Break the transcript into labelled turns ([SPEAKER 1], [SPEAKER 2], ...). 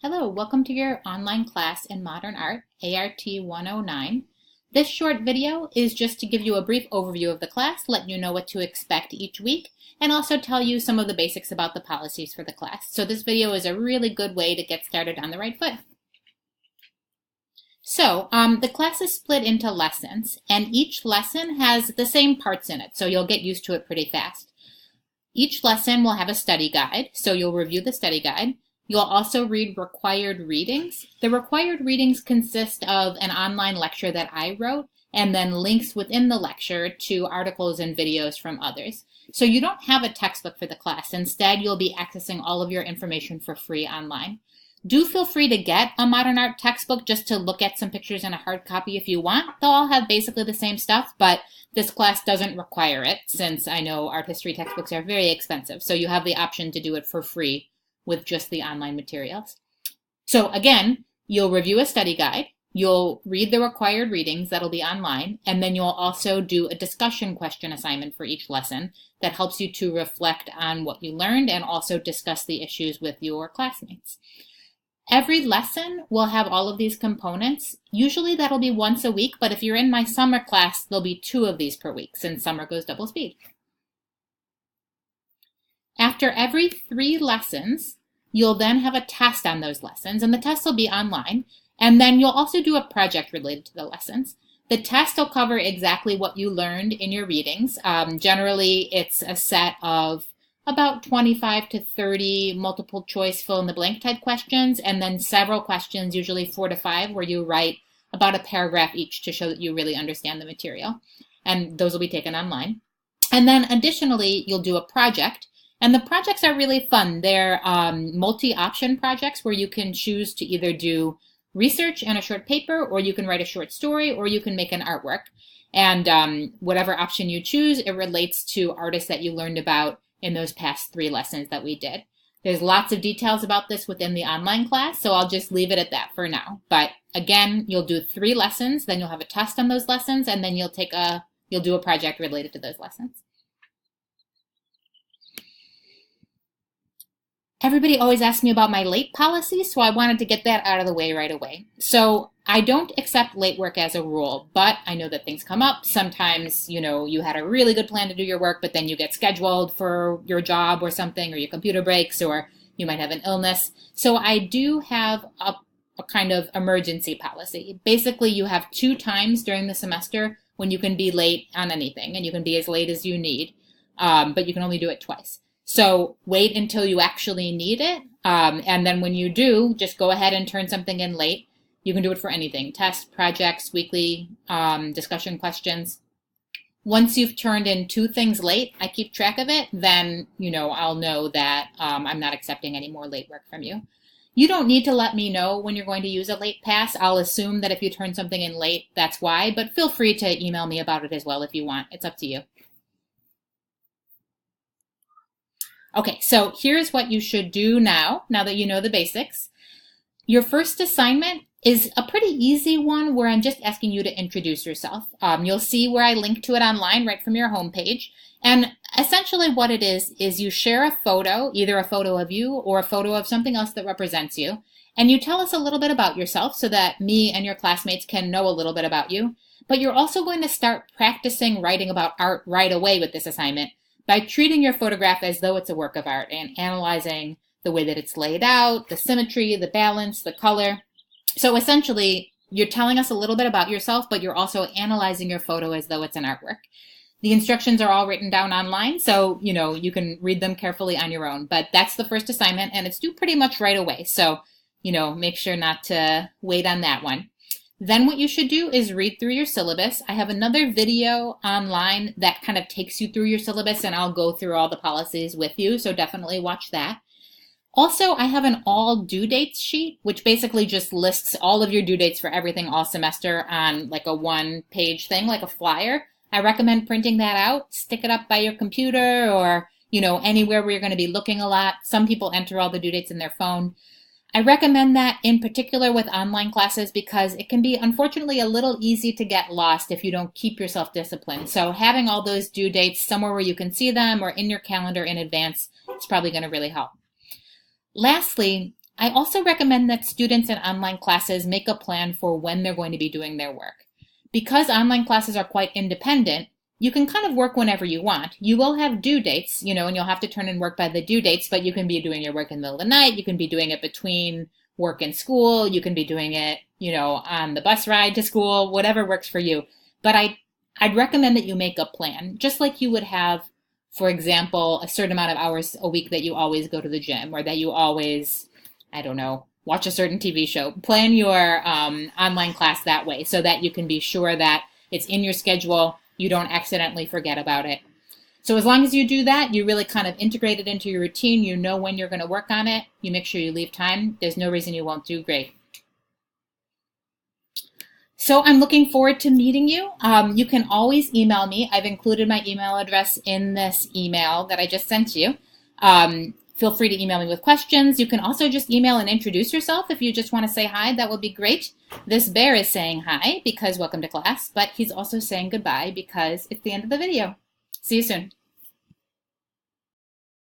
[SPEAKER 1] Hello, welcome to your online class in Modern Art, ART109. This short video is just to give you a brief overview of the class, let you know what to expect each week, and also tell you some of the basics about the policies for the class. So this video is a really good way to get started on the right foot. So the class is split into lessons, and each lesson has the same parts in it, so you'll get used to it pretty fast. Each lesson will have a study guide, so you'll review the study guide. You'll also read required readings. The required readings consist of an online lecture that I wrote and then links within the lecture to articles and videos from others. So you don't have a textbook for the class. Instead, you'll be accessing all of your information for free online. Do feel free to get a modern art textbook just to look at some pictures in a hard copy if you want. They'll all have basically the same stuff, but this class doesn't require it since I know art history textbooks are very expensive. So you have the option to do it for free with just the online materials. So again, you'll review a study guide, you'll read the required readings that'll be online, and then you'll also do a discussion question assignment for each lesson that helps you to reflect on what you learned and also discuss the issues with your classmates. Every lesson will have all of these components. Usually that'll be once a week, but if you're in my summer class, there'll be 2 of these per week since summer goes double speed. After every 3 lessons, you'll then have a test on those lessons, and the test will be online, and then you'll also do a project related to the lessons. The test will cover exactly what you learned in your readings. Generally, it's a set of about 25 to 30 multiple choice fill in the blank type questions, and then several questions, usually 4 to 5, where you write about a paragraph each to show that you really understand the material. And those will be taken online. And then additionally, you'll do a project. And the projects are really fun. They're multi-option projects where you can choose to either do research and a short paper, or you can write a short story, or you can make an artwork. And whatever option you choose, it relates to artists that you learned about in those past 3 lessons that we did. There's lots of details about this within the online class, so I'll just leave it at that for now. But again, you'll do 3 lessons, then you'll have a test on those lessons, and then you'll do a project related to those lessons. Everybody always asks me about my late policy, so I wanted to get that out of the way right away. So I don't accept late work as a rule, but I know that things come up. Sometimes, you had a really good plan to do your work, but then you get scheduled for your job or something, or your computer breaks, or you might have an illness. So I do have a kind of emergency policy. Basically, you have 2 times during the semester when you can be late on anything, and you can be as late as you need, but you can only do it twice. So wait until you actually need it, and then when you do, just go ahead and turn something in late. You can do it for anything, tests, projects, weekly discussion questions. Once you've turned in 2 things late, I keep track of it, then I'll know that I'm not accepting any more late work from you. You don't need to let me know when you're going to use a late pass. I'll assume that if you turn something in late, that's why, but feel free to email me about it as well if you want. It's up to you. Okay, so here's what you should do now that you know the basics. Your first assignment is a pretty easy one where I'm just asking you to introduce yourself. You'll see where I link to it online right from your homepage. And essentially what it is you share a photo, either a photo of you or a photo of something else that represents you. And you tell us a little bit about yourself so that me and your classmates can know a little bit about you. But you're also going to start practicing writing about art right away with this assignment by treating your photograph as though it's a work of art and analyzing the way that it's laid out, the symmetry, the balance, the color. So essentially, you're telling us a little bit about yourself, but you're also analyzing your photo as though it's an artwork. The instructions are all written down online, so you can read them carefully on your own. But that's the first assignment, and it's due pretty much right away. So, make sure not to wait on that one. Then what you should do is read through your syllabus. I have another video online that kind of takes you through your syllabus, and I'll go through all the policies with you, so definitely watch that. Also, I have an all due dates sheet, which basically just lists all of your due dates for everything all semester on like a 1-page thing, like a flyer. I recommend printing that out, stick it up by your computer or, anywhere where you're going to be looking a lot. Some people enter all the due dates in their phone. I recommend that in particular with online classes because it can be, unfortunately, a little easy to get lost if you don't keep yourself disciplined. So having all those due dates somewhere where you can see them or in your calendar in advance is probably going to really help. Lastly, I also recommend that students in online classes make a plan for when they're going to be doing their work. Because online classes are quite independent, you can kind of work whenever you want. You will have due dates, and you'll have to turn in work by the due dates, but you can be doing your work in the middle of the night. You can be doing it between work and school. You can be doing it, on the bus ride to school, whatever works for you. But I'd recommend that you make a plan, just like you would have, for example, a certain amount of hours a week that you always go to the gym, or that you always, I don't know, watch a certain TV show. Plan your online class that way so that you can be sure that it's in your schedule. You don't accidentally forget about it. So as long as you do that, you really kind of integrate it into your routine. You know when you're going to work on it. You make sure you leave time. There's no reason you won't do great. So I'm looking forward to meeting you. You can always email me. I've included my email address in this email that I just sent you. Feel free to email me with questions. You can also just email and introduce yourself if you just want to say hi. That would be great. This bear is saying hi because welcome to class, but he's also saying goodbye because it's the end of the video. See you soon.